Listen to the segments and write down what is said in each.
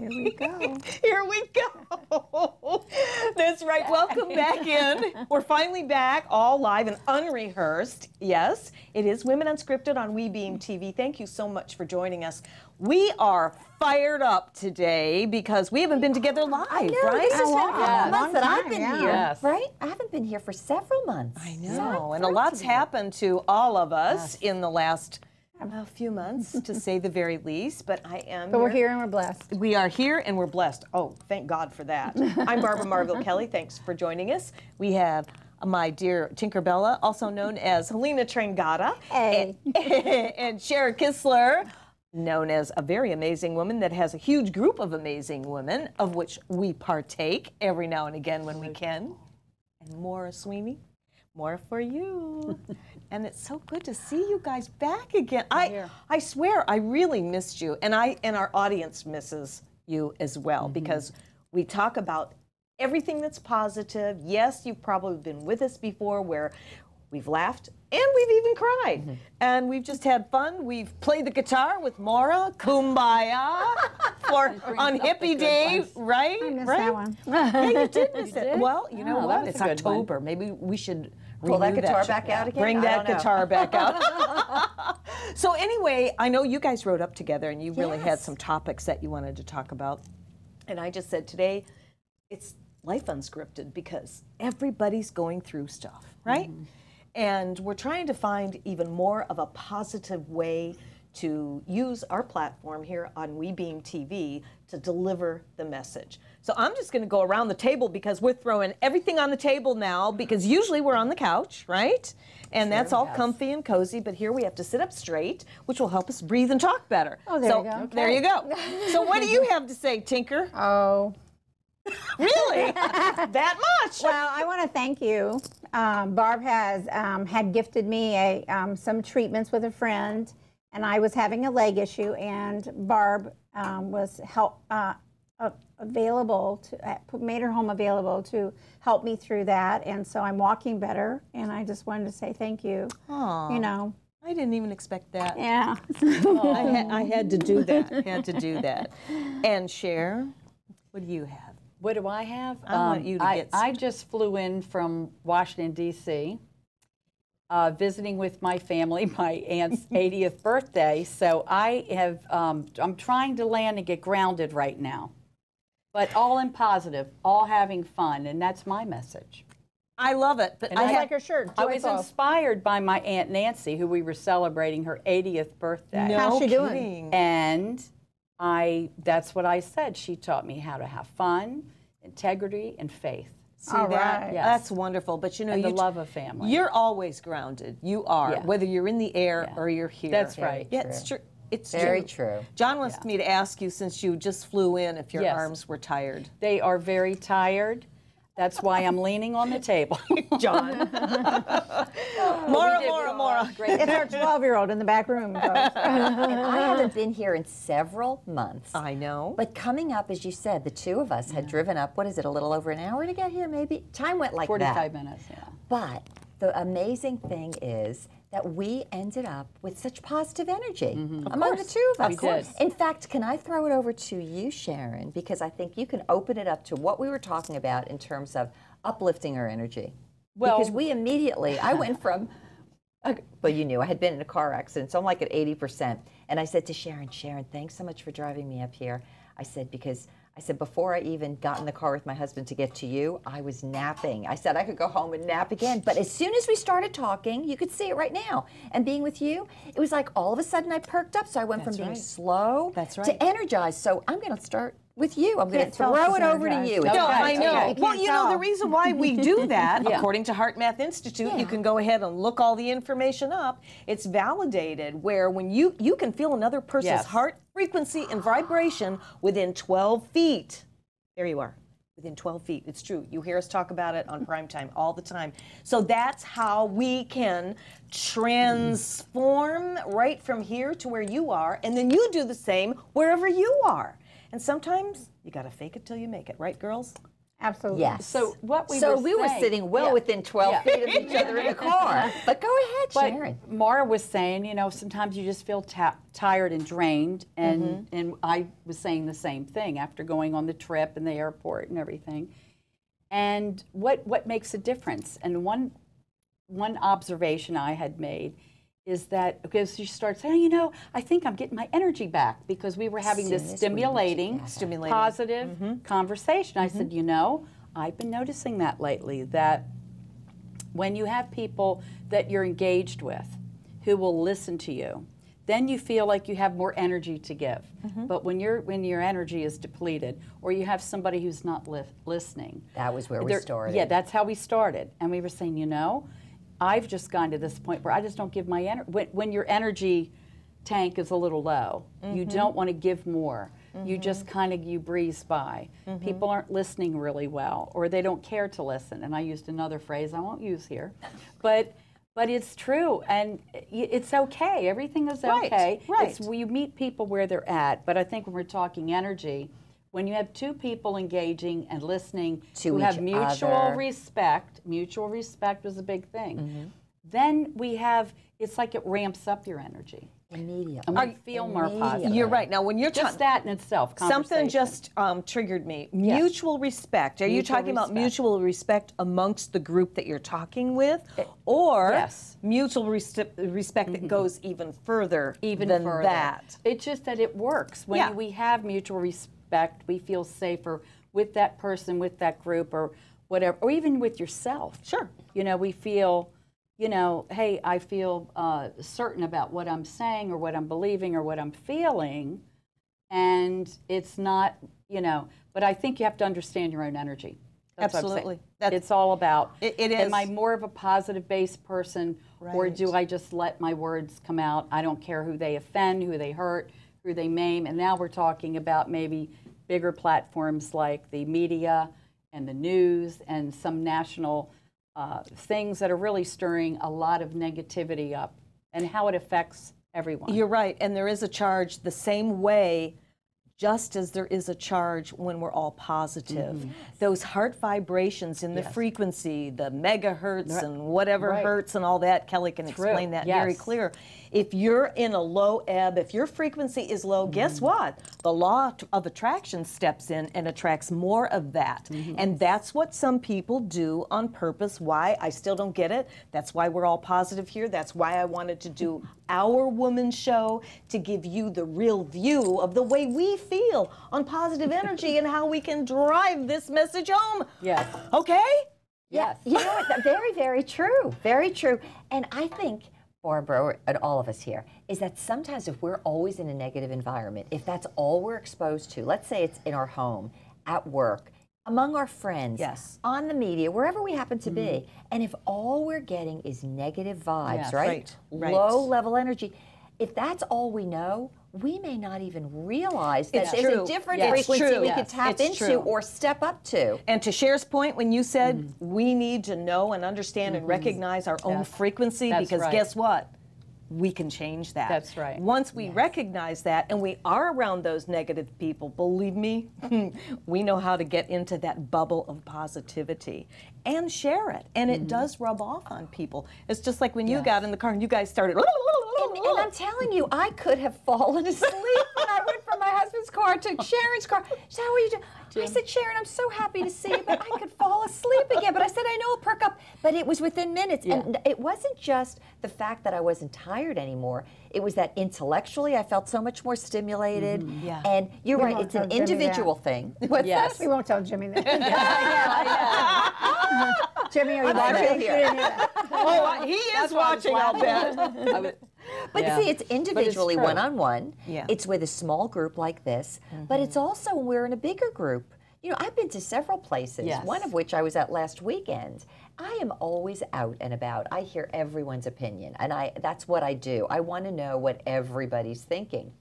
Here we go. Here we go. That's right. Welcome back in. We're finally back, all live and unrehearsed. Yes, it is Women Unscripted on WeBeam TV. Thank you so much for joining us. We are fired up today because we haven't been together live, I know, right? This has been a couple months that I've been here, Yes. right? I haven't been here for several months. I know, and a lot's happened to all of us in the last few months, to say the very least, but I am But we're here and we're blessed. We are here and we're blessed. Oh, thank God for that. I'm Barbara Marville-Kelly. Thanks for joining us. We have my dear Tinkerbella, also known as Helena Trangata. Hey. And Sharon Kistler, known as a very amazing woman that has a huge group of amazing women, of which we partake every now and again when we can. And Maura Sweeneyy, more for you. And it's so good to see you guys back again. I swear I really missed you, and our audience misses you as well, because we talk about everything that's positive. Yes, you've probably been with us before where we've laughed and we've even cried. And we've just had fun. We've played the guitar with Maura, Kumbaya, on Hippie Day, right? I missed right? that one. Yeah, you did miss it. Well, you know Oh, that what? was It's a good one. October. Maybe we should Pull that renew guitar shit. back out again? Bring I that don't know. guitar back out. So anyway, I know you guys wrote up together and you really had Yes. some topics that you wanted to talk about. And I just said today, it's Life Unscripted because everybody's going through stuff, right? And we're trying to find even more of a positive way to use our platform here on WeBeam TV to deliver the message. So I'm just going to go around the table because we're throwing everything on the table now, because usually we're on the couch, right? And that's all comfy and cozy, but here we have to sit up straight, which will help us breathe and talk better. Oh, there you go. So there you go. So what do you have to say, Tinker? Oh. Really? That much? Well, I want to thank you. Barb has had gifted me some treatments with a friend, and I was having a leg issue, and Barb was available to made her home available to help me through that, and so I'm walking better. And I just wanted to say thank you. Aw. You know. I didn't even expect that. Yeah. I had to do that. Had to do that. And Cher, what do you have? What do I have? I want you to get I just flew in from Washington, D.C., visiting with my family, my aunt's 80th birthday. So I have, I'm trying to land and get grounded right now. But all in positive, all having fun, and that's my message. I love it. But And I like her shirt. I was Joyful. inspired by my Aunt Nancy, who we were celebrating her 80th birthday. No How's she doing? kidding. And that's what I said. She taught me how to have fun, integrity, and faith. See All that? right. Yes. That's wonderful. But you know, And the you love of family. You're always grounded. You are, Yeah. whether you're in the air Yeah. or you're here. That's right. Yeah, it's true. It's Very true. true. John wants me to ask you, since you just flew in, if your Yes. arms were tired. They are very tired. That's why I'm leaning on the table. John. Maura. It's our 12-year-old in the back room, folks. And I haven't been here in several months. I know. But coming up, as you said, the two of us had driven up, what is it, a little over an hour to get here, maybe? Time went like 45 that. minutes, yeah. But the amazing thing is that we ended up with such positive energy among the two of us. We did. In fact, can I throw it over to you, Sharon? Because I think you can open it up to what we were talking about in terms of uplifting our energy. Well, because we immediately, I went from, well, you knew I had been in a car accident, so I'm like at 80%. And I said to Sharon, thanks so much for driving me up here. I said, because before I even got in the car with my husband to get to you, I was napping. I said I could go home and nap again. But as soon as we started talking, you could see it right now. And being with you, it was like all of a sudden I perked up. So I went from being slow to energized. So I'm going to start with you. I'm going to throw it over to you. No, I Okay. know. Okay. Well, you know, the reason why we do that, Yeah. according to Heart Math Institute, you can go ahead and look all the information up. It's validated where when you can feel another person's Yes. heart frequency and vibration within 12 feet. There you are. Within 12 feet. It's true. You hear us talk about it on primetime all the time. So that's how we can transform right from here to where you are, and then you do the same wherever you are. And sometimes you got to fake it till you make it, right, girls? Absolutely. Yes. So what we So were we were saying- sitting well Yeah. within 12 Yeah. feet of each other in a car. But go ahead, But Sharon. Maura was saying, you know, sometimes you just feel tired and drained, and I was saying the same thing after going on the trip and the airport and everything. And what makes a difference? And one observation I had made is that because you start saying, you know, I think I'm getting my energy back because we were having this Soon as we were stimulating, together. positive conversation. I said, you know, I've been noticing that lately, that when you have people that you're engaged with who will listen to you, then you feel like you have more energy to give. But when your energy is depleted, or you have somebody who's not listening. That was where we started. Yeah, that's how we started. And we were saying, you know, I've just gone to this point where I just don't give my energy. When your energy tank is a little low, you don't want to give more. You just kind of, you breeze by. People aren't listening really well, or they don't care to listen. And I used another phrase I won't use here. But it's true, and it's okay. Everything is okay. Right. It's, you meet people where they're at. But I think when we're talking energy, when you have two people engaging and listening who have mutual respect is a big thing. Then we have, it's like it ramps up your energy. Immediately. And we feel more positive. You're right. Now, when you're Just that in itself, something conversation. just triggered me. Mutual respect. Are you Mutual talking about respect. mutual respect amongst the group that you're talking with, or yes. mutual respect that goes even further than further. that? It's just that it works. When we have mutual respect, we feel safer with that person, with that group, or whatever, or even with yourself. Sure. You know, we feel, you know, hey, I feel certain about what I'm saying or what I'm believing or what I'm feeling, and it's not, you know, but I think you have to understand your own energy. That's what I'm saying. Absolutely. That's- It's all about, It is. am I more of a positive-based person, or Right. do I just let my words come out? I don't care who they offend, who they hurt, who they maim. And now we're talking about maybe bigger platforms like the media and the news and some national things that are really stirring a lot of negativity up, and how it affects everyone. You're right, and there is a charge the same way, just as there is a charge when we're all positive. Those heart vibrations in the frequency, the megahertz and whatever hertz and all that, Kelly can explain that very clear. If you're in a low ebb, if your frequency is low, guess what? The law of attraction steps in and attracts more of that. And that's what some people do on purpose. Why? I still don't get it. That's why we're all positive here. That's why I wanted to do our woman show, to give you the real view of the way we feel on positive energy and how we can drive this message home. Yes. Okay? Yes. You know what? Very, very true. Very true. And I think, Barbara, and all of us here, is that sometimes if we're always in a negative environment, if that's all we're exposed to, let's say it's in our home, at work, among our friends, on the media, wherever we happen to be, and if all we're getting is negative vibes, right? Low level energy, if that's all we know, we may not even realize that there's a different frequency we could tap into or step up to. And to Cher's point, when you said we need to know and understand and recognize our own frequency, because guess what? We can change that. That's right. Once we recognize that and we are around those negative people, believe me, we know how to get into that bubble of positivity and share it. And it does rub off on people. It's just like when you got in the car and you guys started. And I'm telling you, I could have fallen asleep when I went from my husband's car to Sharon's car. So how are you doing? I said, Sharon, I'm so happy to see you, but I could fall asleep again. But I said, I know, I'll perk up. But it was within minutes. And it wasn't just the fact that I wasn't tired anymore. It was that intellectually I felt so much more stimulated. And you're right, it's an individual thing. What's that? We won't tell Jimmy that. Jimmy, are you watching here? Oh, he is watching, I'll bet. But see, it's individually one-on-one. It's with a small group like this. But it's also when we're in a bigger group. You know, I've been to several places, one of which I was at last weekend. I am always out and about. I hear everyone's opinion, and that's what I do. I want to know what everybody's thinking.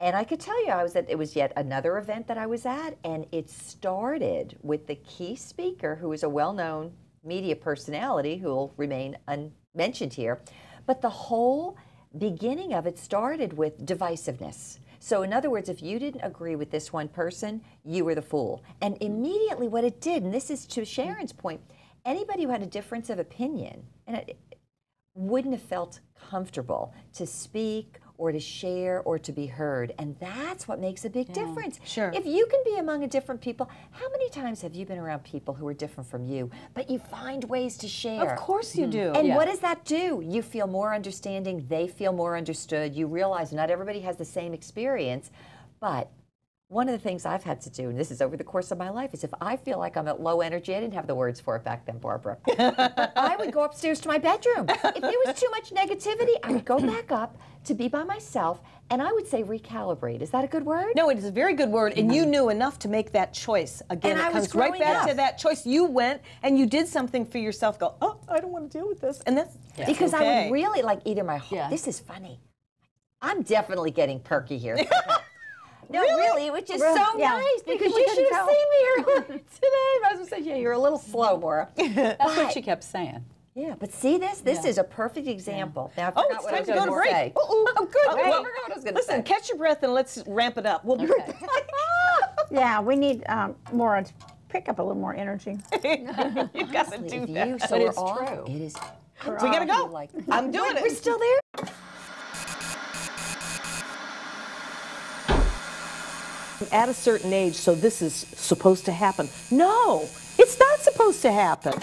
And I could tell you, it was yet another event that I was at, and it started with the key speaker, who is a well-known media personality who will remain unmentioned here. But the whole beginning of it started with divisiveness. So in other words, if you didn't agree with this one person, you were the fool. And immediately what it did, and this is to Sharon's point, anybody who had a difference of opinion and it wouldn't have felt comfortable to speak or to share or to be heard. And that's what makes a big difference. Sure. If you can be among a different people, how many times have you been around people who are different from you, but you find ways to share? Of course you do. And what does that do? You feel more understanding, they feel more understood, you realize not everybody has the same experience, but one of the things I've had to do, and this is over the course of my life, is if I feel like I'm at low energy, I didn't have the words for it back then, Barbara, I would go upstairs to my bedroom. If there was too much negativity, I would go back up to be by myself, and I would say recalibrate. Is that a good word? No, it is a very good word, and you knew enough to make that choice. Again, And it I was comes right back growing to up. that choice. You went and you did something for yourself. Go, oh, I don't want to deal with this, and that's Because I okay. would really like either my heart. This is funny. I'm definitely getting perky here. No, really, which is so nice because you should have seen me earlier today. I was going to say, yeah, you're a little slow, Maura. That's what she kept saying. Yeah, but see this? This is a perfect example. Now, I Oh, forgot it's what I time was to go going to to break. say. Oh, good. I forgot what I was going to say. Listen, catch your breath and let's ramp it up. We'll be right back. Yeah, we need Maura to pick up a little more energy. You got to do that. So But we're it's off. true. It is. We got to go. Like, I'm doing it. we're still there? At a certain age, so this is supposed to happen. No, it's not supposed to happen.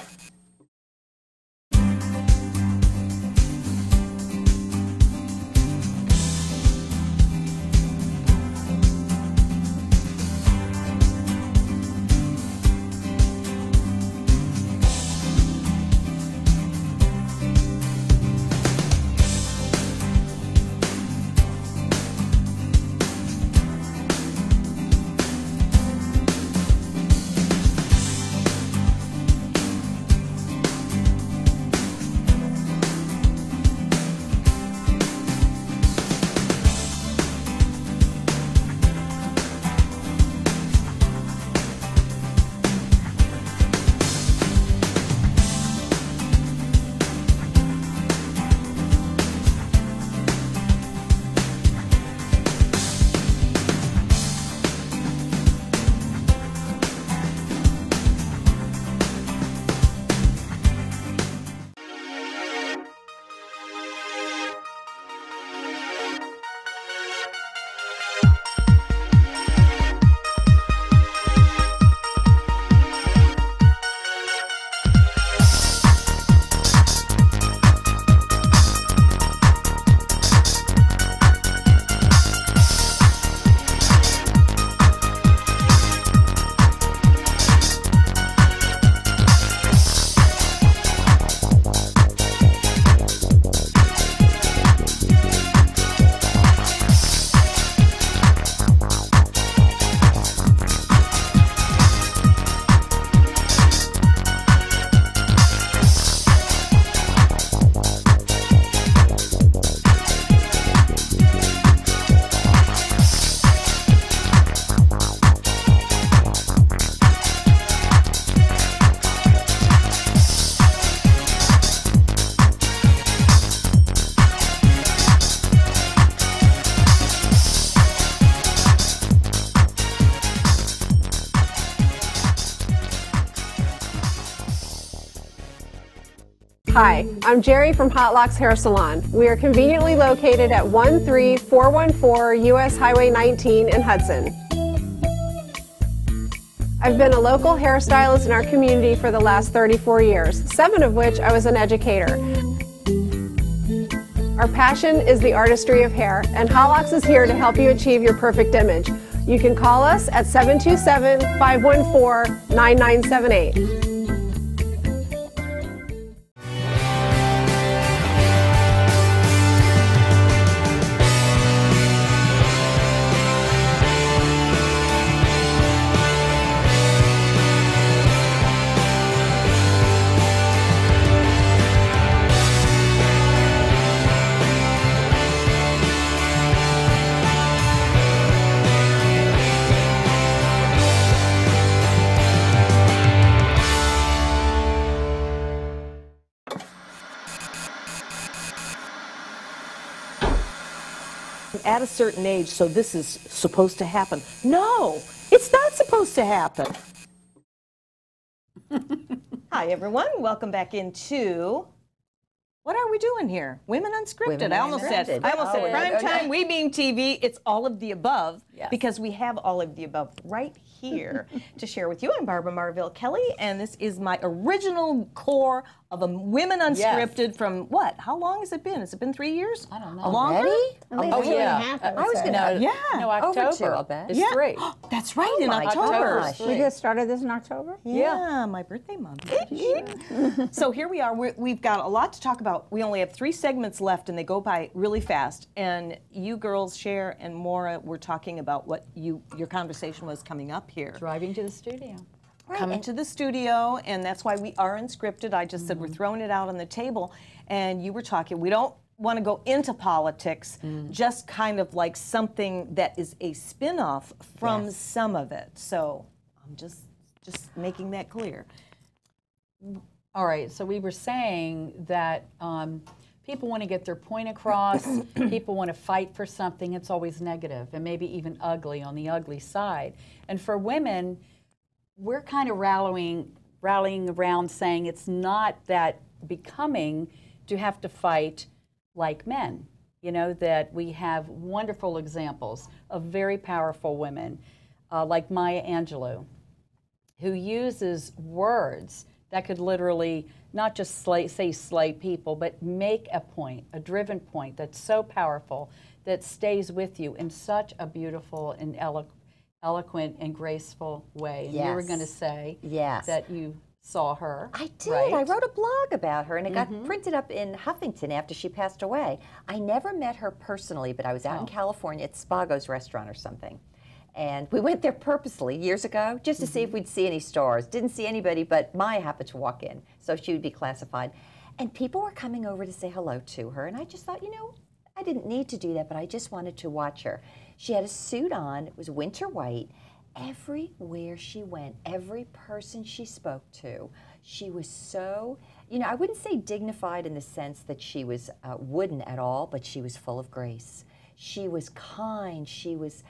Hi, I'm Jerry from Hot Locks Hair Salon. We are conveniently located at 13414 US Highway 19 in Hudson. I've been a local hairstylist in our community for the last 34 years, 7 of which I was an educator. Our passion is the artistry of hair, and Hot Locks is here to help you achieve your perfect image. You can call us at 727-514-9978. at a certain age, so this is supposed to happen. No, it's not supposed to happen. Hi, everyone. Welcome back into... What are we doing here? Women Unscripted. Women I almost said Unscripted. prime time, we beam TV. It's all of the above, Yes. because we have all of the above right here to share with you. I'm Maura Marville-Kelly, and this is my original core of a Women Unscripted from what? How long has it been? Has it been 3 years? I don't know. Longer? At least Oh, 2.5, yeah. I would I was say. gonna- Yeah. No, Over October. two, I'll bet. It's 3. That's right, in my October. gosh. We just started this in October? Yeah, my birthday month. So here we are. We've got a lot to talk about. We only have 3 segments left, and they go by really fast. And you girls, Cher and Maura, were talking about what your conversation was coming up here. Driving to the studio. Coming to the studio, and that's why we are Unscripted. I just said we're throwing it out on the table, and you were talking. We don't want to go into politics, just kind of like something that is a spin-off from some of it. So I'm just making that clear. All right, so we were saying that people want to get their point across, people want to fight for something, it's always negative, and maybe even ugly on the ugly side. And for women, we're kind of rallying around saying it's not that becoming to have to fight like men. You know, that we have wonderful examples of very powerful women, like Maya Angelou, who uses words that could literally not just slay people, but make a point, a driven point that's so powerful that stays with you in such a beautiful and eloquent and graceful way. And you were going to say that you saw her. I did. Right? I wrote a blog about her, and it got printed up in Huffington after she passed away. I never met her personally, but I was out in California at Spago's restaurant or something. And we went there purposely years ago just to see if we'd see any stars. Didn't see anybody, but Maya happened to walk in, so she would be classified. And people were coming over to say hello to her, and I just thought, you know, I didn't need to do that, but I just wanted to watch her. She had a suit on. It was winter white. Everywhere she went, every person she spoke to, she was so, you know, I wouldn't say dignified in the sense that she was wooden at all, but she was full of grace. She was kind. She was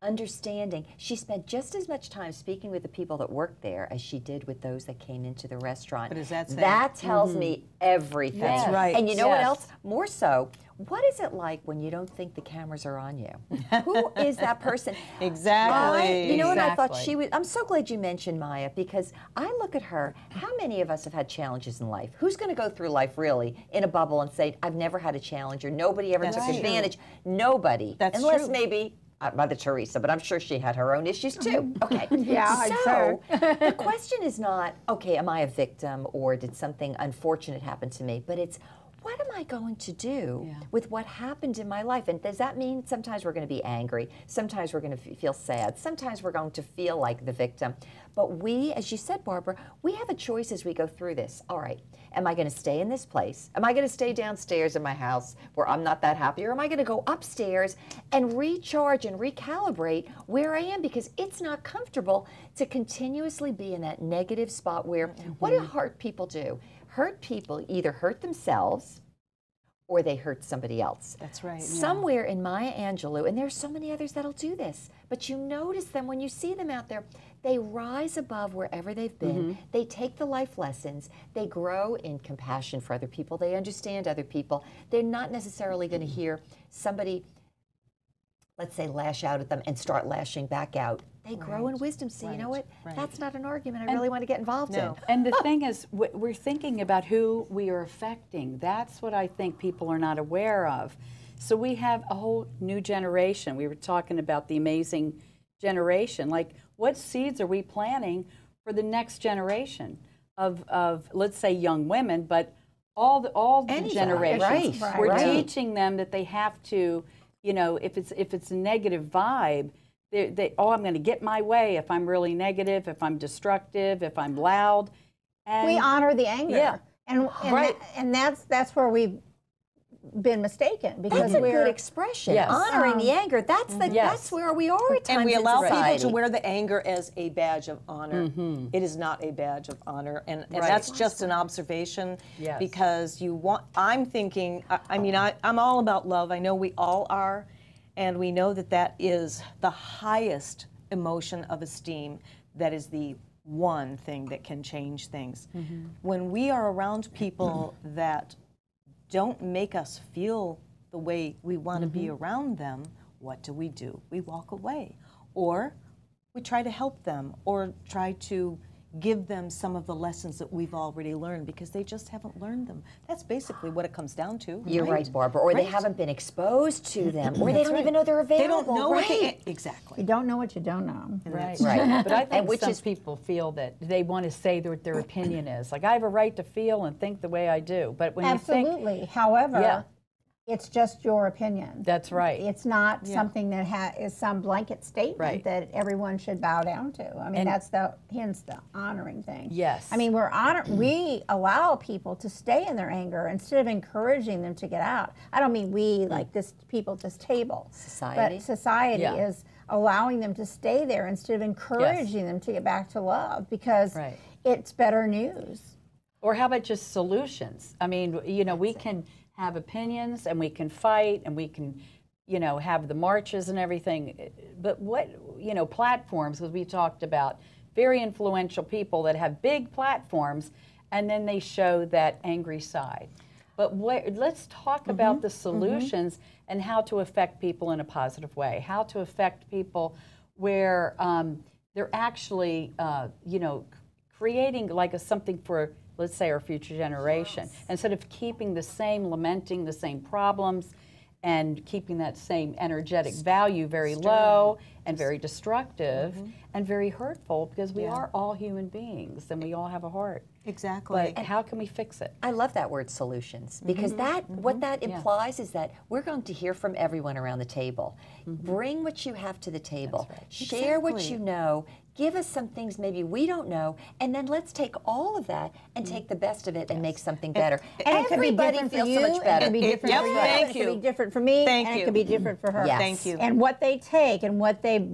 understanding. She spent just as much time speaking with the people that worked there as she did with those that came into the restaurant. What does that say? That tells me everything. That's right. And you know what Yes. else? More so, what is it like when you don't think the cameras are on you? Who is that person? Exactly. You know what I thought Exactly. she was? I'm so glad you mentioned Maya, because I look at her. How many of us have had challenges in life? Who's going to go through life really in a bubble and say, I've never had a challenge, or nobody ever took advantage? Nobody. That's unless true. maybe Mother Teresa, but I'm sure she had her own issues too. Okay. Yeah, I'd So the question is not, okay, am I a victim or did something unfortunate happen to me? But it's, what am I going to do with what happened in my life? And does that mean sometimes we're going to be angry? Sometimes we're going to feel sad. Sometimes we're going to feel like the victim. But we, as you said, Barbara, we have a choice as we go through this. All right, am I going to stay in this place? Am I going to stay downstairs in my house where I'm not that happy? Or am I going to go upstairs and recharge and recalibrate where I am? Because it's not comfortable to continuously be in that negative spot where, what do hurt people do? Hurt people either hurt themselves or they hurt somebody else. That's right. Somewhere in Maya Angelou, and there's so many others that'll do this, but you notice them when you see them out there, they rise above wherever they've been. They take the life lessons. They grow in compassion for other people. They understand other people. They're not necessarily going to hear somebody, let's say, lash out at them and start lashing back out. They grow in wisdom. So you know what? That's not an argument I really want to get involved in. And the thing is, we're thinking about who we are affecting. That's what I think people are not aware of. So we have a whole new generation. We were talking about the amazing generation. Like, what seeds are we planting for the next generation of let's say, young women, but all the generations. Right. We're teaching them that they have to, you know, if it's a negative vibe, I'm going to get my way if I'm really negative, if I'm destructive, if I'm loud. And we honor the anger. Yeah. And that's where we've been mistaken, because That's a we're good expression. Yes. Honoring the anger. That's the that's where we are at times And we in allow society. people to wear the anger as a badge of honor. It is not a badge of honor, and that's just an observation. Yes. Because I'm thinking, I mean, I'm all about love. I know we all are, And we know that that is the highest emotion of esteem. That is the one thing that can change things. When we are around people that don't make us feel the way we want to be around them, what do? We walk away. Or we try to help them, or try to give them some of the lessons that we've already learned, because they just haven't learned them. That's basically what it comes down to. You're right, Barbara. Or they haven't been exposed to them, or they don't even know they're available. They don't know what You exactly. don't know what you don't know. Right. Right. But I think which some people feel that they want to say what their opinion is. Like, I have a right to feel and think the way I do. But when you Absolutely. think, However, Yeah. it's just your opinion. that's right. It's not something that is some blanket statement Right. that everyone should bow down to. I mean, that's hence the honoring thing. Yes. I mean, we allow people to stay in their anger instead of encouraging them to get out. I don't mean we, like this people at this table. Society? But society Yeah. is allowing them to stay there instead of encouraging them to get back to love, because Right. it's better news. Or how about just solutions? I mean, you know, we can have opinions and we can fight and we can, you know, have the marches and everything. But what, you know, platforms, because we talked about very influential people that have big platforms, and then they show that angry side. But let's talk about the solutions and how to affect people in a positive way, how to affect people where they're actually, you know, creating like something for, let's say, our future generation, instead of keeping the same, lamenting the same problems and keeping that same energetic value very low and very destructive and very hurtful, because we are all human beings and we all have a heart. Exactly. But how can we fix it? I love that word, solutions, because what that implies is that we're going to hear from everyone around the table. Bring what you have to the table. Share what you know. Give us some things maybe we don't know, and then let's take all of that and take the best of it and make something better. And it could be Everybody different for feels you, so much better. It could be different for you. Thank It you. could be different for me. Thank and you. it could be different for her. Yes. Thank you. And what they take and what they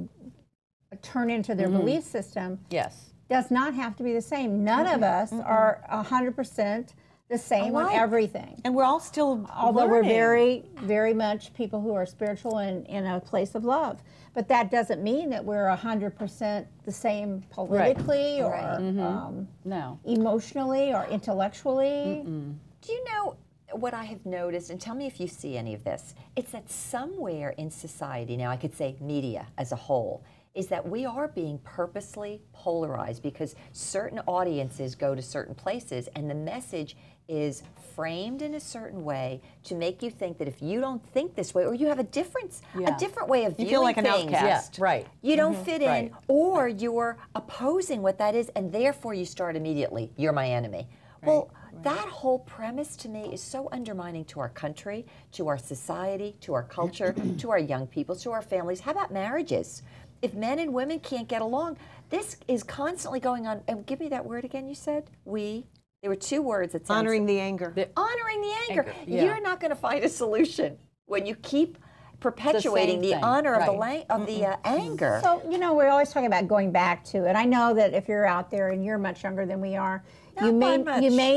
turn into their belief system Yes. does not have to be the same. None of us are 100% the same on Alike. everything. And we're all still Although we're learning. very, very much people who are spiritual and in a place of love. But that doesn't mean that we're 100% the same politically or No. emotionally or intellectually. Do you know what I have noticed, and tell me if you see any of this? It's that somewhere in society, now I could say media as a whole, is that we are being purposely polarized because certain audiences go to certain places and the message is framed in a certain way to make you think that if you don't think this way or you have a difference, a different way of viewing feel like an things, outcast. Yeah, right. you don't fit in, Right. or you're opposing what that is, and therefore you start immediately, you're my enemy. Well, that whole premise to me is so undermining to our country, to our society, to our culture, to our young people, to our families. How about marriages? If men and women can't get along, this is constantly going on. And give me that word again, you said? There were two words that sound Honoring the anger. honoring the anger. Yeah. You're not going to find a solution when you keep perpetuating the thing. honor of Right. the anger. So, you know, we're always talking about going back to it. I know that if you're out there and you're much younger than we are, you may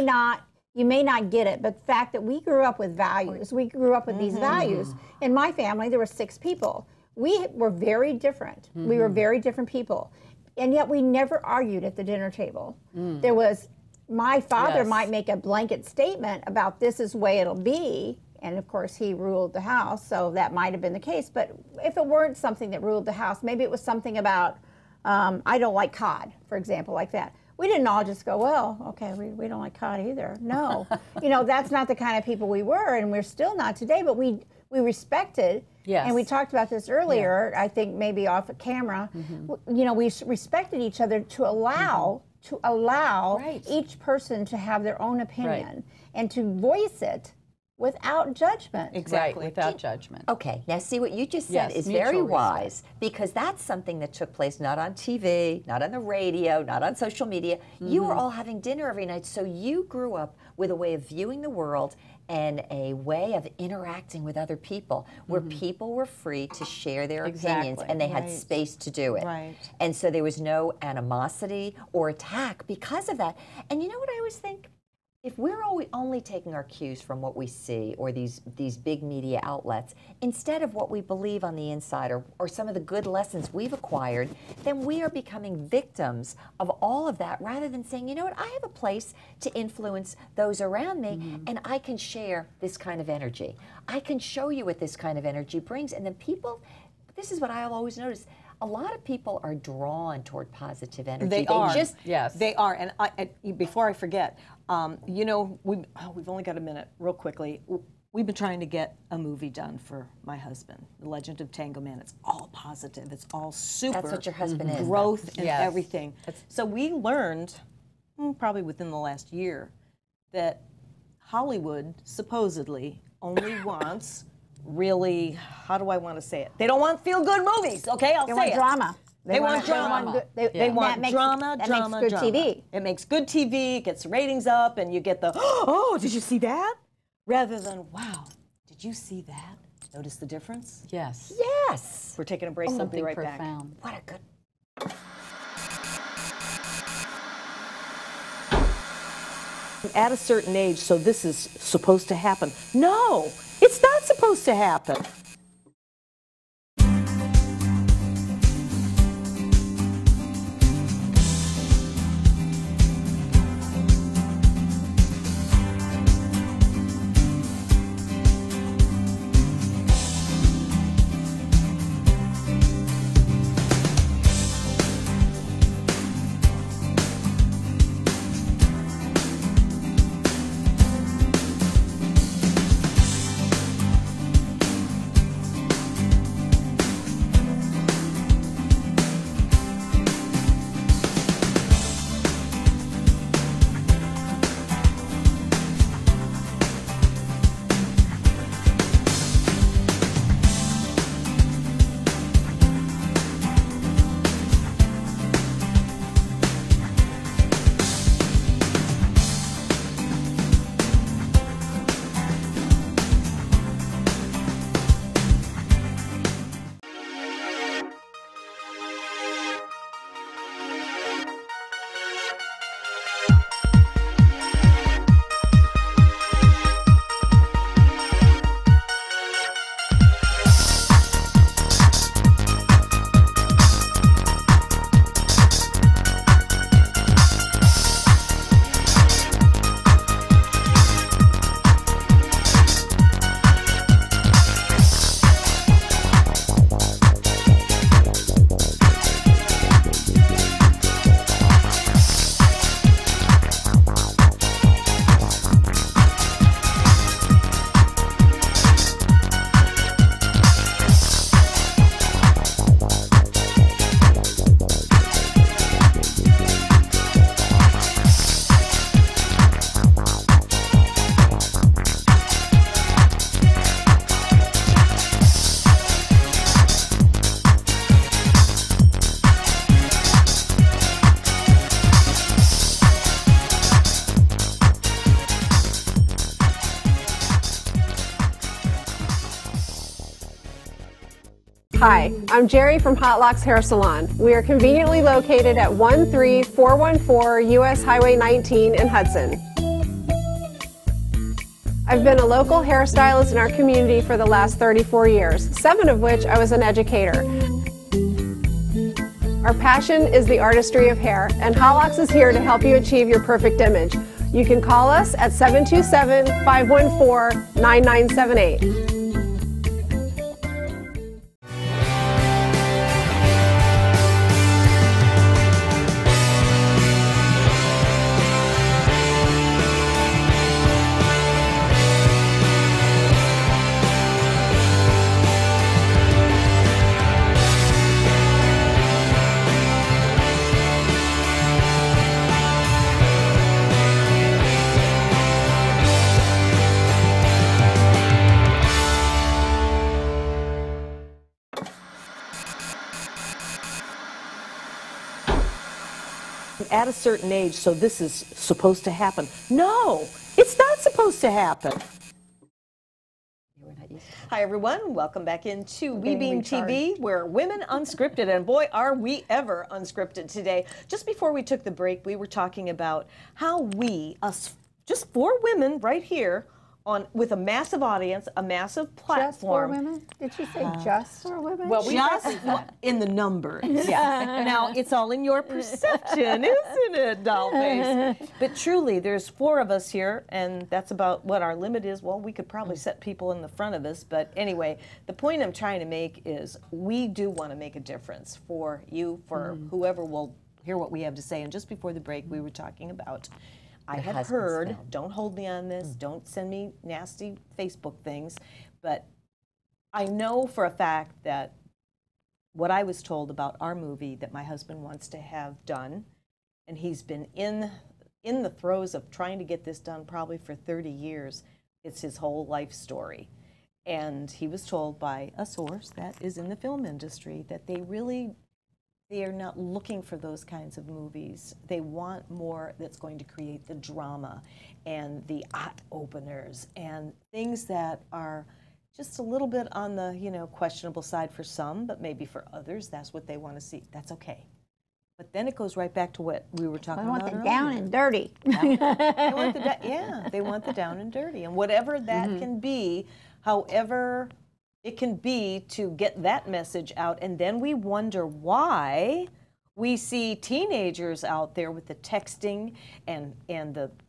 not get it, but the fact that we grew up with values, we grew up with these values. In my family, there were 6 people. We were very different. We were very different people. And yet we never argued at the dinner table. There was, my father Yes. might make a blanket statement about this is the way it'll be. And of course, he ruled the house, so that might have been the case. But if it weren't something that ruled the house, maybe it was something about, I don't like cod, for example, like that. We didn't all just go, well, okay, we don't like cod either. No, you know, that's not the kind of people we were, and we're still not today, but we respected, Yes. and we talked about this earlier, I think maybe off of camera, you know, we respected each other to allow Right. each person to have their own opinion and to voice it without judgment. Exactly. Right, without judgment. Okay, now see what you just said Yes, is mutual very respect. wise, because that's something that took place not on TV, not on the radio, not on social media. You were all having dinner every night, so you grew up with a way of viewing the world and a way of interacting with other people where people were free to share their opinions Exactly. and they had space to do it. Right. And so there was no animosity or attack because of that. And you know what I always think? if we're only taking our cues from what we see or these big media outlets, instead of what we believe on the inside or some of the good lessons we've acquired, then we are becoming victims of all of that rather than saying, you know what, I have a place to influence those around me and I can share this kind of energy. I can show you what this kind of energy brings. And then people, this is what I'll always notice, a lot of people are drawn toward positive energy. They are. Yes. They are. And before I forget, you know, we've only got a minute, real quickly. We've been trying to get a movie done for my husband, The Legend of Tango Man. It's all positive. It's all super. That's what your husband is. Growth and Yes. everything. So we learned, probably within the last year, that Hollywood supposedly only wants really, how do I want to say it? They don't want feel-good movies, okay? I'll They say want it. drama. They want drama. They want that makes, drama, that drama, makes good drama. TV. It makes good TV, it gets ratings up, and you get the, oh, did you see that? Rather than, wow, did you see that? Notice the difference? Yes. Yes. We're taking a break, we'll be Something right back. profound. What a good. At a certain age, so this is supposed to happen. No, it's not supposed to happen. Hi, I'm Jerry from Hot Locks Hair Salon. We are conveniently located at 13414 US Highway 19 in Hudson. I've been a local hairstylist in our community for the last 34 years, 7 of which I was an educator. Our passion is the artistry of hair, and Hot Locks is here to help you achieve your perfect image. You can call us at 727-514-9978. At a certain age, so this is supposed to happen. No, it's not supposed to happen. Hi, everyone. Welcome back into We Beam TV, where women unscripted, and boy, are we ever unscripted today. Just before we took the break, we were talking about how we, us just 4 women right here with a massive audience, a massive platform. Just 4 women? Did she say just 4 women? Well, we Just in the numbers. Yeah. Now, it's all in your perception, isn't it, Dollface? But truly, there's 4 of us here, and that's about what our limit is. Well, we could probably set people in the front of us, but anyway, the point I'm trying to make is we do want to make a difference for you, for whoever will hear what we have to say. And just before the break, we were talking about I have heard, don't hold me on this, don't send me nasty Facebook things, but I know for a fact that what I was told about our movie that my husband wants to have done, and he's been in the throes of trying to get this done probably for 30 years, it's his whole life story. And he was told by a source that is in the film industry that they are not looking for those kinds of movies. They want more that's going to create the drama and the eye-openers and things that are just a little bit on the, questionable side for some, but maybe for others, that's what they want to see. That's okay. But then it goes right back to what we were talking about I want the earlier. down and dirty. They want the down and dirty. And whatever that can be, however it can be to get that message out, and then we wonder why we see teenagers out there with the texting and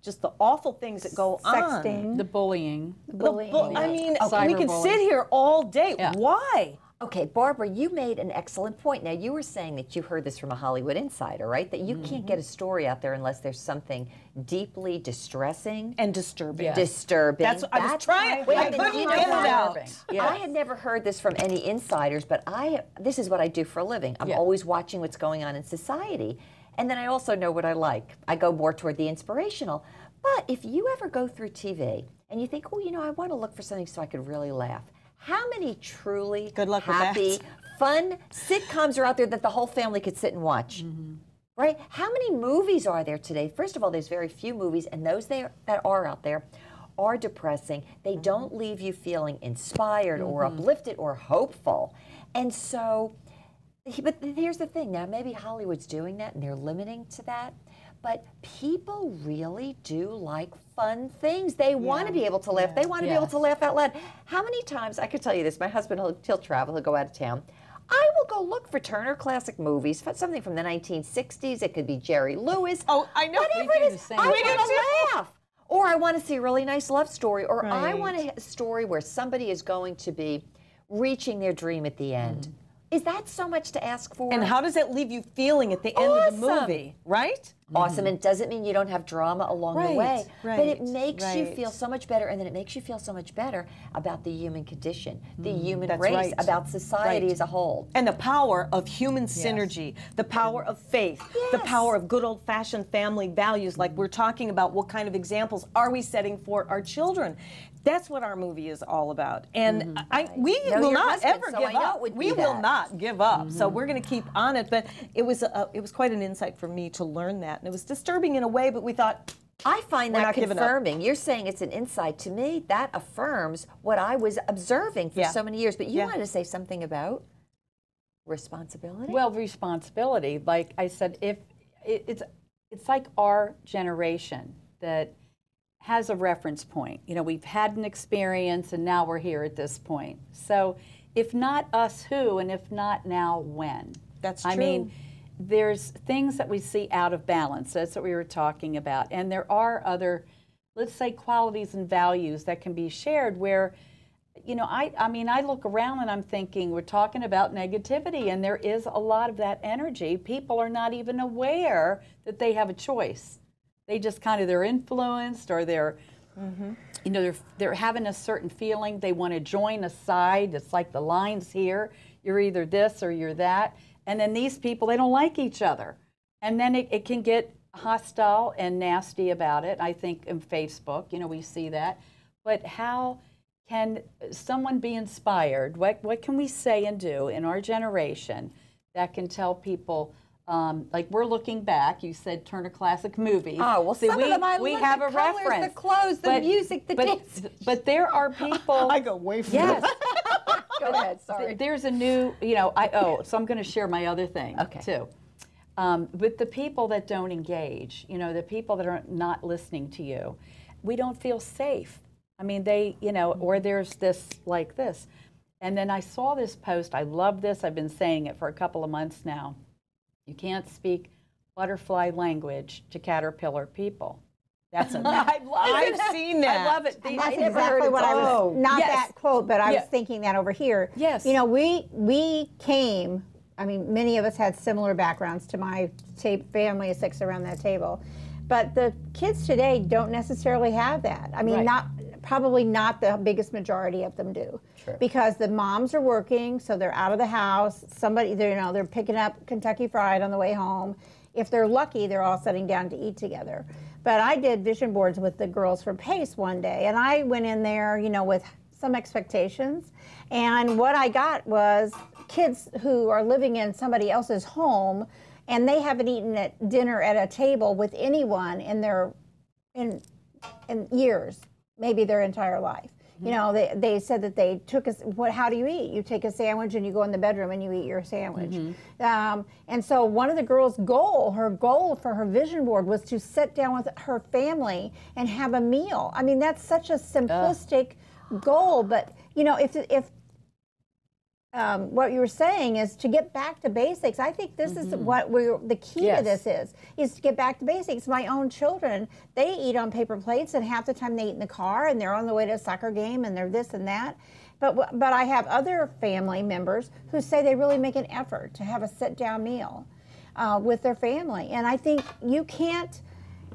just the awful things that go on. The bullying. I mean, we could Cyberbullying. sit here all day. Yeah. Why? Okay, Barbara, you made an excellent point. Now, you were saying that you heard this from a Hollywood insider, right? That you can't get a story out there unless there's something deeply distressing And disturbing. Yeah. disturbing. That's what I was trying. Wait a I minute, couldn't you know get it what? out. I had never heard this from any insiders, but this is what I do for a living. I'm always watching what's going on in society. And then I also know what I like. I go more toward the inspirational. But if you ever go through TV and you think, I want to look for something so I could really laugh, how many truly Good luck with that. happy, fun sitcoms are out there that the whole family could sit and watch? Right? How many movies are there today? First of all, there's very few movies, and those that are out there are depressing. They don't leave you feeling inspired or uplifted or hopeful. And so, but here's the thing. Now, maybe Hollywood's doing that, and they're limiting to that. But people really do like fun things. They want to be able to laugh. They want to be able to laugh out loud. How many times, I could tell you this, my husband, he'll travel, he'll go out of town. I will go look for Turner Classic Movies, something from the 1960s. It could be Jerry Lewis. Oh, I know. Whatever it is, I want to laugh. Or I want to see a really nice love story. Or I want a story where somebody is going to be reaching their dream at the end. Is that so much to ask for? And how does that leave you feeling at the end of the movie, right? Awesome, and it doesn't mean you don't have drama along the way, but it makes you right. feel so much better, and then it makes you feel so much better about the human condition, the human That's race, right. about society Right. as a whole. And the power of human synergy, the power of faith, the power of good old-fashioned family values, like we're talking about. What kind of examples are we setting for our children? That's what our movie is all about. And we Know will your not husband, ever so give I know up. it would We be will that. not give up. So we're going to keep on it. But it was quite an insight for me to learn that. And it was disturbing in a way, but we thought, I find We're that not giving up. confirming. You're saying it's an insight to me. That affirms what I was observing for so many years. But you wanted to say something about responsibility? Well, responsibility, like I said, if it's like our generation that has a reference point. We've had an experience and now we're here at this point. So if not us, who, and if not now, when? That's I true. mean, there's things that we see out of balance. That's what we were talking about. And there are other, let's say, qualities and values that can be shared where, I look around and I'm thinking, we're talking about negativity, and there is a lot of that energy. People are not even aware that they have a choice. They just they're influenced, or they're, they're having a certain feeling. They want to join a side. It's like the lines here. You're either this or you're that. And then these people, they don't like each other. And then it can get hostile and nasty about it. I think in Facebook, we see that. But how can someone be inspired? What can we say and do in our generation that can tell people, like we're looking back, you said Turner Classic Movies. Oh, well, See, some of them I we love, have the a colors, reference. the clothes, the music, the dance. But there are people. I go way from Yes. Go ahead, sorry. There's a new, so I'm going to share my other thing too. With the people that don't engage, the people that are not listening to you. we don't feel safe. I mean, they, you know, or there's this like this. And then I saw this post. I love this. I've been saying it for a couple of months now. You can't speak butterfly language to caterpillar people. That's a I've seen that. I love it. And that's exactly what I was, not that quote, but I was thinking that over here. Yes. You know, we came, I mean, many of us had similar backgrounds to my family of 6 around that table. But the kids today don't necessarily have that. I mean, probably not the biggest majority of them do. True. Because the moms are working, so they're out of the house. They're picking up Kentucky Fried on the way home. If they're lucky, they're all sitting down to eat together. But I did vision boards with the girls from PACE one day, and I went in there, you know, with some expectations. And what I got was kids who are living in somebody else's home, and they haven't eaten at dinner at a table with anyone in years, maybe their entire life. You know, they said that they took how do you eat? You take a sandwich and you go in the bedroom and you eat your sandwich. And so one of the girls' her goal for her vision board was to sit down with her family and have a meal. I mean, that's such a simplistic goal, but you know, if what you were saying is to get back to basics. I think this is what the key to this is to get back to basics. My own children, they eat on paper plates, and half the time they eat in the car, and they're on the way to a soccer game, and they're this and that. But I have other family members who say they really make an effort to have a sit-down meal with their family. And I think you can't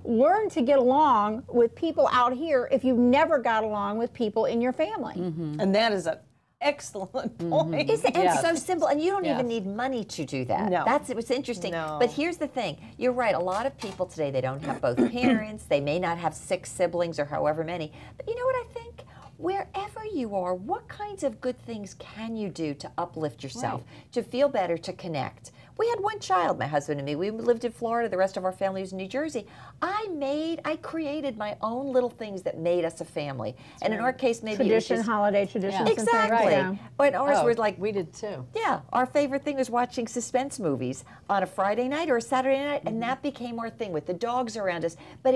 learn to get along with people out here if you've never got along with people in your family. And that is an excellent point. It's so simple, and you don't even need money to do that. No. That's what's interesting. But here's the thing. You're right. A lot of people today, they don't have both parents. They may not have 6 siblings or however many. But you know what I think? Wherever you are, what kinds of good things can you do to uplift yourself, to feel better, to connect? We had one child, my husband and me. We lived in Florida. The rest of our family was in New Jersey. I created my own little things that made us a family. And in our case, maybe it was just holiday traditions. Exactly. But ours were like, we did too. yeah, our favorite thing was watching suspense movies on a Friday night or a Saturday night, and that became our thing with the dogs around us. But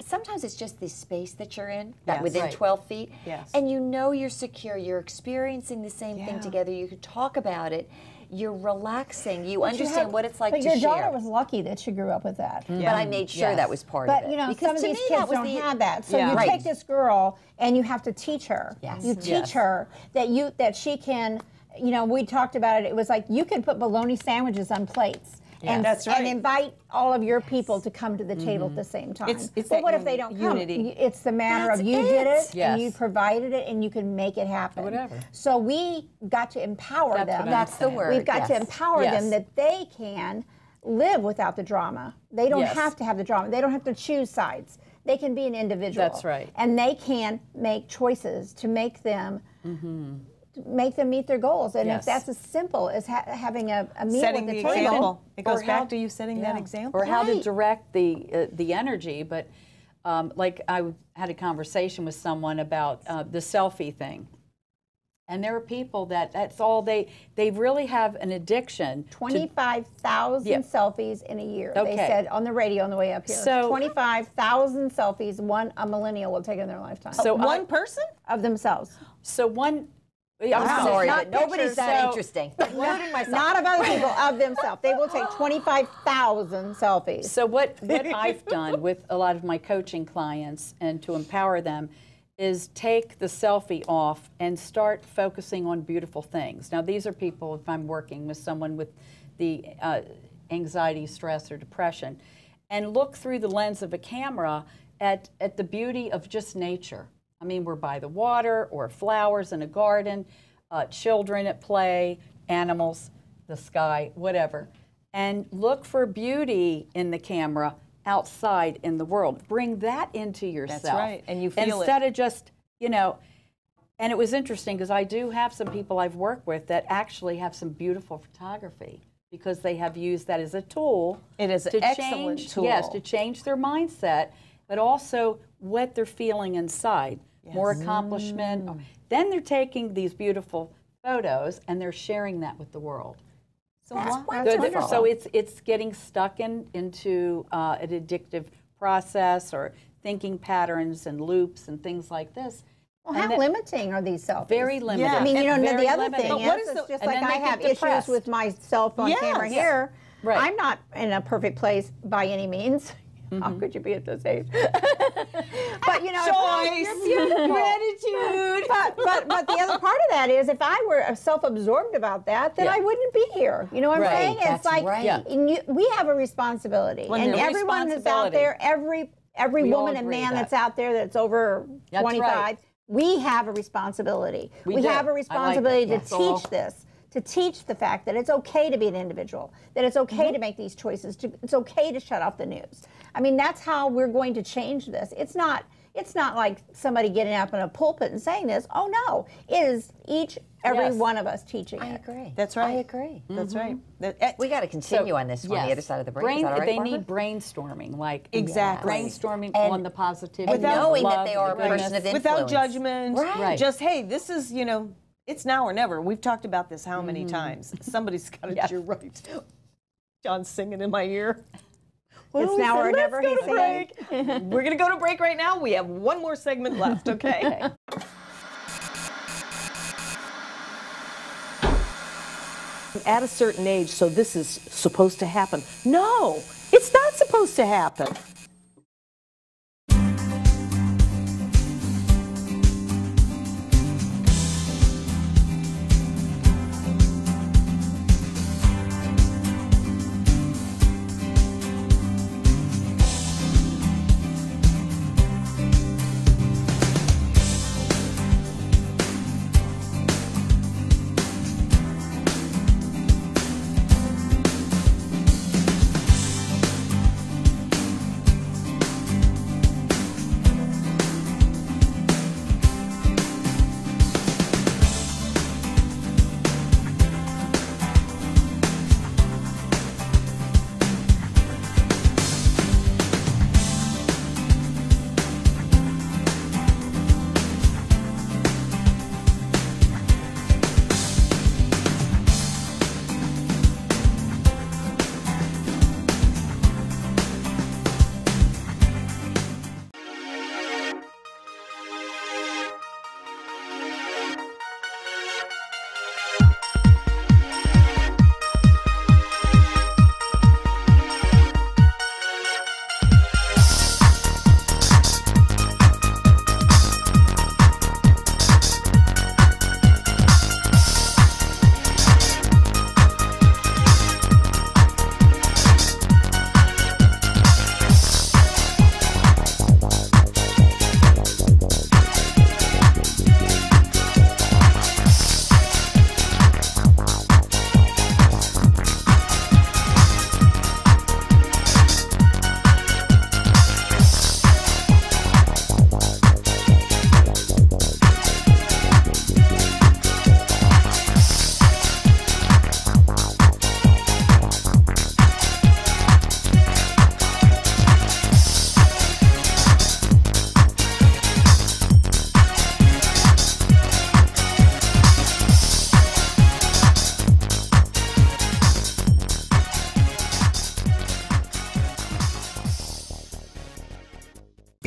sometimes it's just the space that you're in, that within 12 feet, and you know you're secure, you're experiencing the same thing together, you could talk about it, you're relaxing, you understand what it's like to share. But your daughter was lucky that she grew up with that. But I made sure that was part of it. But you know, because some of these kids don't have that. So you Right. take this girl and you have to teach her. You teach her that she can, you know, we talked about it, it was like you can put bologna sandwiches on plates. And, and invite all of your people to come to the table at the same time. But what if they don't come? It's the matter of you did it, and you provided it, and you can make it happen. Whatever. So we got to empower them. That's the word. We've got to empower them that they can live without the drama. They don't have to have the drama. They don't have to choose sides. They can be an individual. That's right. And they can make choices to make them make them meet their goals. And if that's as simple as having a meal Setting at the the table. example. It goes back to you setting that example. Or how to direct the energy. But like I had a conversation with someone about the selfie thing. And there are people that's all they really have an addiction. 25,000 selfies in a year. Okay. They said on the radio on the way up here. So 25,000 selfies a millennial will take in their lifetime. So one person? Of themselves. So one. I'm sorry, but not nobody's that interesting, including myself. Not of other people, of themselves. They will take 25,000 selfies. So what I've done with a lot of my coaching clients and to empower them is take the selfie off and start focusing on beautiful things. Now these are people, if I'm working with someone with the anxiety, stress, or depression, and look through the lens of a camera at the beauty of just nature. I mean, we're by the water or flowers in a garden, children at play, animals, the sky, whatever. And look for beauty in the camera outside in the world. Bring that into yourself. That's right, and you feel instead of just, you know, and it was interesting because I do have some people I've worked with that actually have some beautiful photography because they have used that as a tool. It is an excellent tool. Yes, to change their mindset, but also what they're feeling inside. More accomplishment. Then they're taking these beautiful photos and they're sharing that with the world. So wonderful. So it's getting stuck into an addictive process or thinking patterns and loops and things like this. Well, how limiting are these selfies? Very limited. Yeah. I mean, you know, Very the other limiting. thing But what is, is it's the- just and like then I they have get issues depressed. with my cell phone Yes. camera Yeah. here. Right. I'm not in a perfect place by any means. How could you be at this age? But you know, gratitude. but the other part of that is, if I were self-absorbed about that, then Yeah. I wouldn't be here. You know what I'm Right, saying? It's that's like right. Yeah. we have a responsibility, When and there's everyone that's out responsibility. there, every We all woman and agree man with that's that. out there that's over That's 25. right. We have a responsibility. We We do. have a I like responsibility it. to Yes. teach this, to teach the fact that it's okay to be an individual, that it's okay to make these choices, it's okay to shut off the news. I mean, that's how we're going to change this. It's not like somebody getting up in a pulpit and saying this. Oh no, it is every Yes. one of us teaching I it. agree. That's right. I agree. That's right. We got to continue on this one, the Yes. other side of the break. Is that all right, They Barbara? need brainstorming, like Exactly. brainstorming And- on the positivity, and knowing that love, they are a the person goodness. of influence. Without judgment. Right. Just, hey, this is, you know, it's now or never. We've talked about this how many times? Somebody's got it. Yes. You're right. John's singing in my ear. It's now or never, he's saying. break. We're going to go to break right now. We have one more segment left, okay? At a certain age, so this is supposed to happen. No, it's not supposed to happen.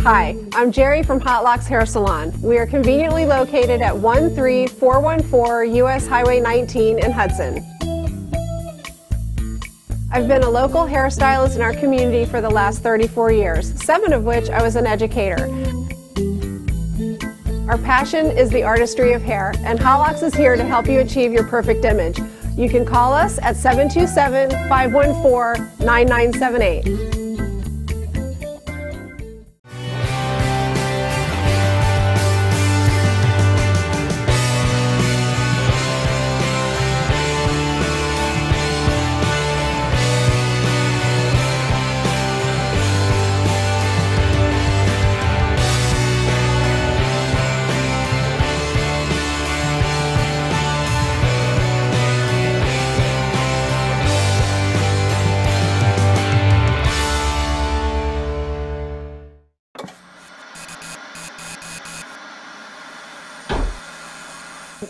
Hi, I'm Jerry from Hot Locks Hair Salon. We are conveniently located at 13414 US Highway 19 in Hudson. I've been a local hairstylist in our community for the last 34 years, 7 of which I was an educator. Our passion is the artistry of hair, and Hot Locks is here to help you achieve your perfect image. You can call us at 727-514-9978.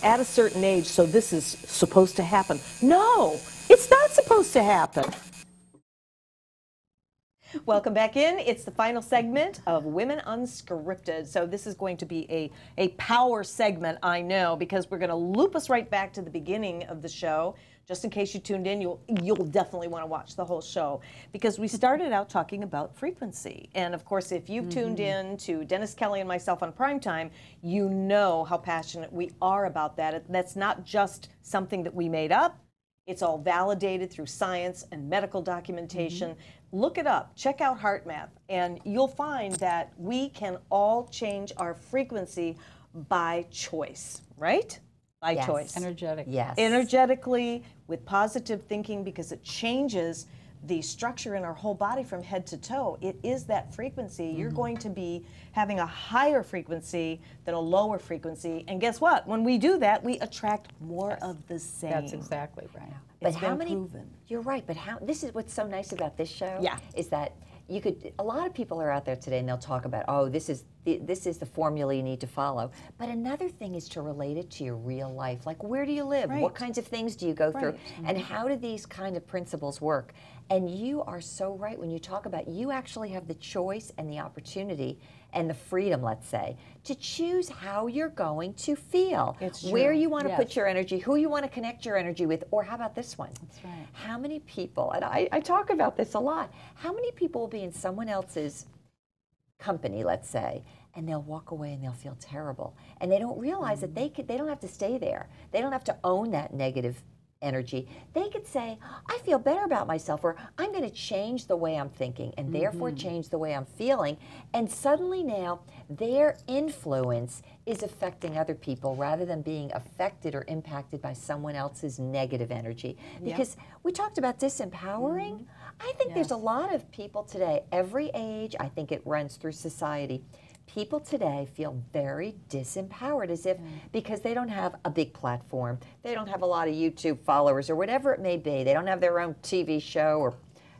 At a certain age, so this is supposed to happen. No, it's not supposed to happen. Welcome back in. It's the final segment of Women Unscripted. So this is going to be a power segment, I know, because we're going to loop us right back to the beginning of the show. Just in case you tuned in, you'll definitely want to watch the whole show, because we started out talking about frequency. And of course, if you've tuned in to Dennis Kelly and myself on Primetime, you know how passionate we are about that. That's not just something that we made up. It's all validated through science and medical documentation. Look it up, check out HeartMath, and you'll find that we can all change our frequency by choice, right? By choice. Energetic. Yes. Energetically, with positive thinking, because it changes the structure in our whole body from head to toe. It is that frequency. You're going to be having a higher frequency than a lower frequency. And guess what? When we do that, we attract more of the same. That's exactly right. But how many? You're right. But how? This is what's so nice about this show. Yeah. Is that you could. A lot of people are out there today, and they'll talk about, oh, this is the formula you need to follow. But another thing is to relate it to your real life. Like, where do you live? Right. What kinds of things do you go through? And how do these kind of principles work? And you are so right when you talk about you actually have the choice and the opportunity and the freedom, let's say, to choose how you're going to feel, where you want to put your energy, who you want to connect your energy with, or how about this one? That's right. How many people, and I talk about this a lot, how many people will be in someone else's company, let's say, and they'll walk away and they'll feel terrible. And they don't realize that they don't have to stay there. They don't have to own that negative energy. They could say, I feel better about myself, or I'm going to change the way I'm thinking and therefore change the way I'm feeling. And suddenly now their influence is affecting other people rather than being affected or impacted by someone else's negative energy. Because we talked about disempowering. I think there's a lot of people today, every age, I think it runs through society. People today feel very disempowered, as if because they don't have a big platform, they don't have a lot of YouTube followers or whatever it may be, they don't have their own TV show or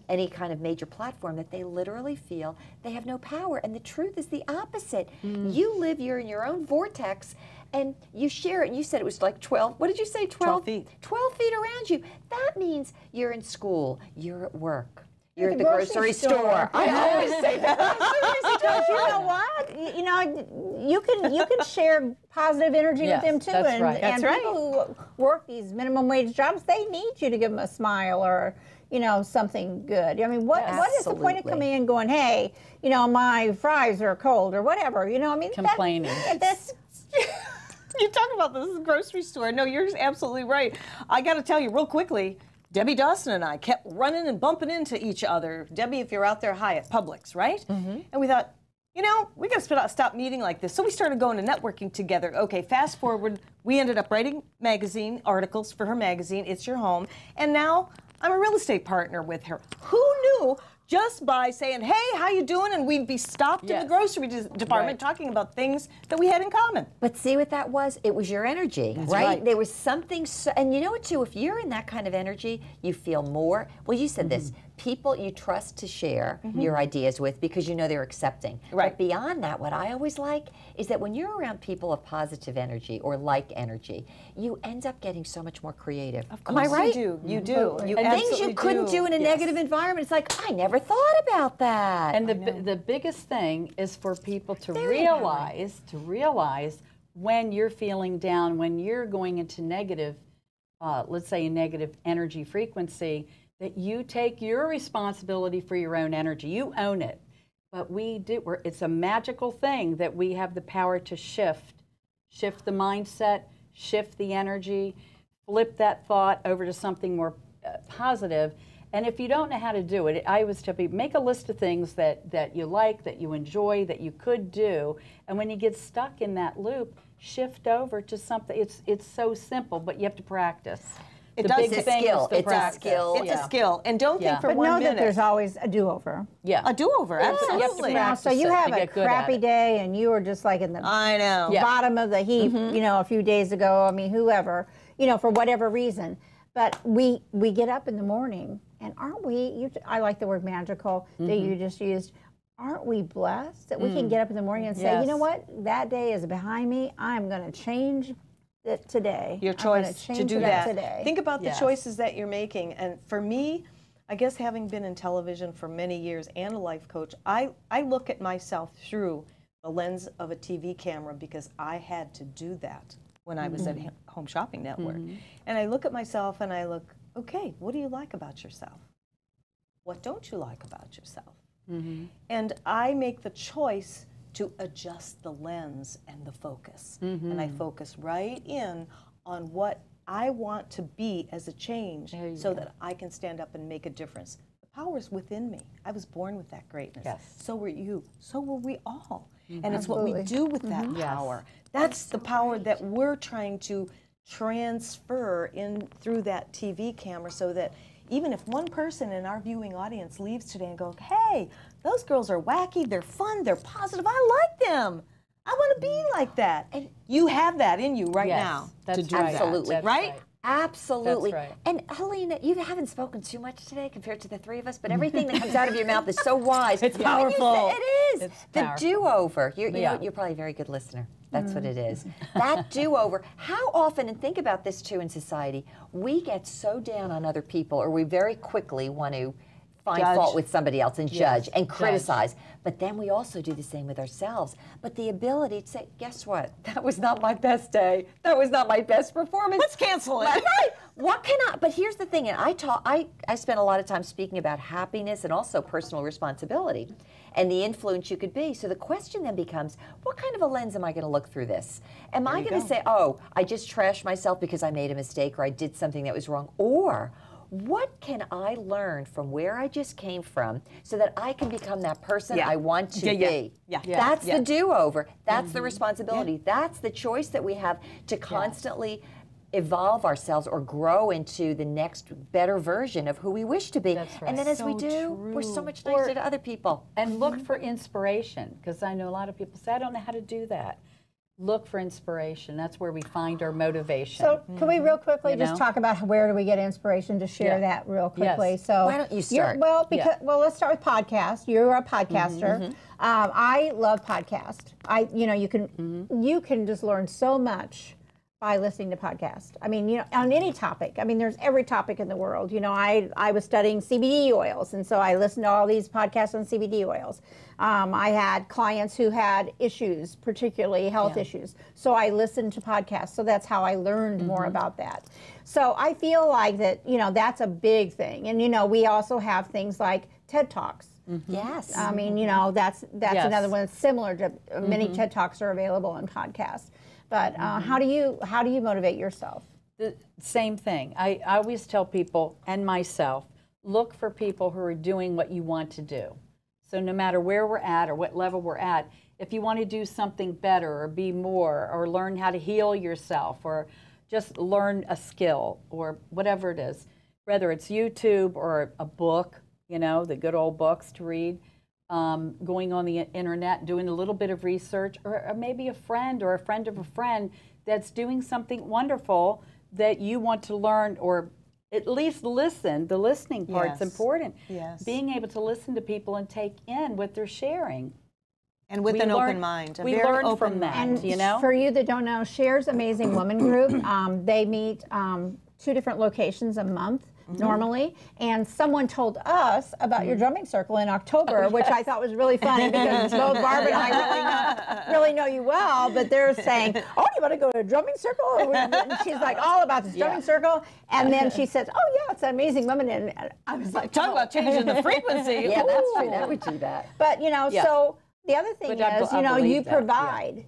any kind of major platform, that they literally feel they have no power. And the truth is the opposite. You live, you're in your own vortex, and you share it, and you said it was like 12, what did you say, 12 feet. 12 feet around you. That means you're in school, you're at work, you're at the grocery store. I always say that. Because you know what? You know, you can share positive energy with them too. That's right. And people who work these minimum wage jobs, they need you to give them a smile or, you know, something good. I mean, what is the point of coming in going, hey, you know, my fries are cold or whatever? You know, I mean, complaining. That's You talk about this grocery store. No, you're absolutely right. I got to tell you real quickly, Debbie Dawson and I kept running and bumping into each other. Debbie, if you're out there, hi, at Publix, right? And we thought, you know, we got to stop meeting like this. So we started going to networking together. Okay, fast forward, we ended up writing magazine articles for her magazine, It's Your Home. And now I'm a real estate partner with her. Who knew? Just by saying, hey, how you doing? And we'd be stopped in the grocery department talking about things that we had in common. But see what that was? It was your energy, right? There was something, and you know what too, if you're in that kind of energy, you feel more, well, you said this, people you trust to share your ideas with because you know they're accepting. But beyond that, what I always like is that when you're around people of positive energy or like energy, you end up getting so much more creative. Of course. Am I right? You do. You and things you couldn't do in a negative environment. It's like, I never thought about that. And the biggest thing is for people to realize when you're feeling down, when you're going into negative, let's say a negative energy frequency, that you take your responsibility for your own energy. You own it. But it's a magical thing that we have the power to shift the mindset, shift the energy, flip that thought over to something more positive. And if you don't know how to do it, I always tell people, make a list of things that you like, that you enjoy, that you could do. And when you get stuck in that loop, shift over to something. It's so simple, but you have to practice. It's a skill. It's a skill. It's a skill. And don't think for 1 minute. But know that there's always a do-over. Yeah. A do-over, absolutely. So you have a crappy day and you were just like in the bottom of the heap, you know, a few days ago. I mean, whoever, you know, for whatever reason. But we get up in the morning and aren't we, I like the word magical that you just used, aren't we blessed that we can get up in the morning and say, you know what, that day is behind me, I'm going to change it today. Your choice to do that. Today. Think about the choices that you're making. And for me, I guess having been in television for many years and a life coach, I look at myself through the lens of a TV camera because I had to do that when I was at Home Shopping Network. And I look at myself and I look, okay, what do you like about yourself? What don't you like about yourself? And I make the choice to adjust the lens and the focus. And I focus right in on what I want to be as a change so that I can stand up and make a difference. The power is within me. I was born with that greatness. So were you. So were we all. And it's what we do with that power. That's the power that we're trying to transfer in through that TV camera so that even if one person in our viewing audience leaves today and goes, hey, those girls are wacky, they're fun, they're positive, I like them. I want to be like that. And you have that in you right now to do that. Absolutely. Right? Absolutely. That's right. And Helena, you haven't spoken too much today compared to the three of us, but everything that comes out of your mouth is so wise. It's powerful. It is. It's the powerful. do-over. You know, you're probably a very good listener. That's what it is. That do-over. How often, and think about this too in society, we get so down on other people, or we very quickly want to find fault with somebody else and judge and criticize. But then we also do the same with ourselves. But the ability to say, guess what? That was not my best day. That was not my best performance. Let's cancel it. Right. What can I, but here's the thing, and I spent a lot of time speaking about happiness and also personal responsibility and the influence you could be. So the question then becomes, what kind of a lens am I going to look through this? Am I going to say, oh, I just trashed myself because I made a mistake or I did something that was wrong? Or what can I learn from where I just came from so that I can become that person I want to be? That's the do-over. That's the responsibility. That's the choice that we have to constantly evolve ourselves or grow into the next better version of who we wish to be. That's right. And then as we do, we're so much nicer to other people. And look for inspiration, because I know a lot of people say, I don't know how to do that. Look for inspiration. That's where we find our motivation. So can we real quickly just talk about where do we get inspiration to share that real quickly? So why don't you start? Well, let's start with podcast. You're a podcaster. I love podcast. You can just learn so much by listening to podcasts. I mean, on any topic. I mean, there's every topic in the world. I was studying CBD oils, and so I listened to all these podcasts on CBD oils. I had clients who had issues, particularly health issues. So I listened to podcasts. So that's how I learned more about that. So I feel like that, that's a big thing. And, we also have things like TED Talks. Yes. I mean, that's another one that's similar to many TED Talks are available on podcasts. But how do you motivate yourself? The same thing. I always tell people and myself, look for people who are doing what you want to do. So no matter where we're at or what level we're at, if you want to do something better or be more or learn how to heal yourself or just learn a skill or whatever it is, whether it's YouTube or a book, the good old books to read, going on the internet, doing a little bit of research, or maybe a friend or a friend of a friend that's doing something wonderful that you want to learn or at least listen. The listening part's important. Yes. Being able to listen to people and take in what they're sharing. And with an open mind. We learn from that, And for you that don't know, Cher's Amazing Woman group, they meet 2 different locations a month. Normally, and someone told us about your drumming circle in October, which I thought was really funny because both Barb and I really know you well, but they're saying, oh, you want to go to a drumming circle? And she's like, all about this drumming circle, and then she says, oh yeah, it's an Amazing Woman, and I was like, talk about changing the frequency. Yeah, that's true. That would do that. But so the other thing is,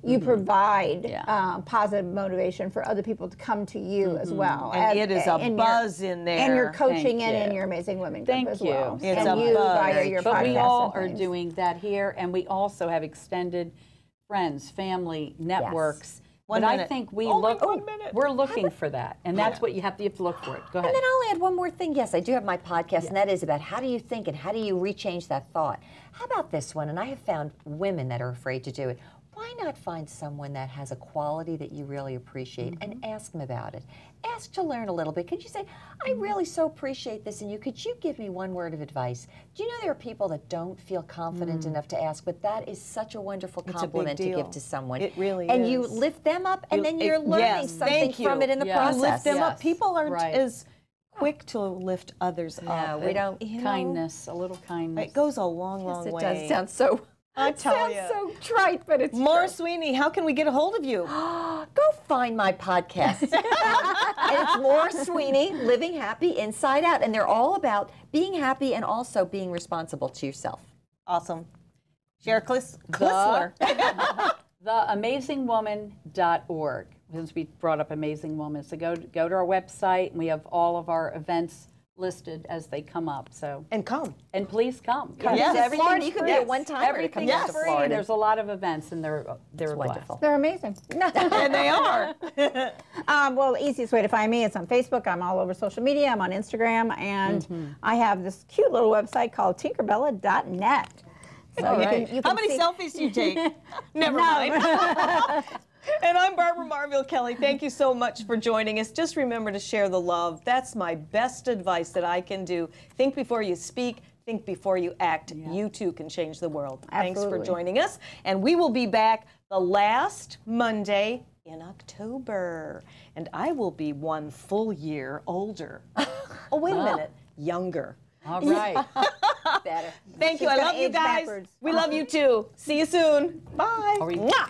you provide positive motivation for other people to come to you as well. And it is a buzz in there. And you're coaching in your Amazing Women group as well. It's and a buzz. Your but we podcast all and are things. doing that here, and we also have extended friends, family, networks. But I think we're looking for that, and that's what you have to look for it. Go ahead. And then I'll add one more thing. Yes, I do have my podcast, and that is about how do you think and how do you rechange that thought. How about this one? And I have found women that are afraid to do it. Why not find someone that has a quality that you really appreciate and ask them about it? Ask to learn a little bit. Could you say, I really so appreciate this in you. Could you give me one word of advice? Do you know there are people that don't feel confident enough to ask, but that is such a wonderful compliment to give to someone. It really and is. you lift them up, and then you're learning something from it in the process. You lift them up. People aren't as quick to lift others up. we don't. You know, Kindness, a little kindness. it goes a long, long It way. does sound so. I It tell sounds ya. so trite, but it's Maura true. Sweeneyy, how can we get a hold of you? Go find my podcast. And it's Maura Sweeneyy, Living Happy Inside Out. And they're all about being happy and also being responsible to yourself. Awesome. Sharon Kistler. TheAmazingWoman.org. Since we brought up Amazing Woman, so go to our website, and we have all of our events listed as they come up. So And come. and please come. Yes. Everything, Florida's you can free. be a one-timer to come Everything's down to free. Florida. There's a lot of events, and they're It's wonderful. They're amazing. And they are. Well, the easiest way to find me is on Facebook. I'm all over social media. I'm on Instagram, and I have this cute little website called tinkerbella.net. So How you can many see- selfies do you take? Never mind. And I'm Barbara Marville-Kelly. Thank you so much for joining us. Just remember to share the love. That's my best advice that I can do. Think before you speak. Think before you act. You too can change the world. Thanks for Absolutely. joining us. And we will be back the last Monday in October. And I will be 1 full year older. Oh, wait a minute. Younger. All right. Better. Thank you. She's I gonna love you age guys. backwards. We love you too. See you soon. Bye. Are we- Mwah.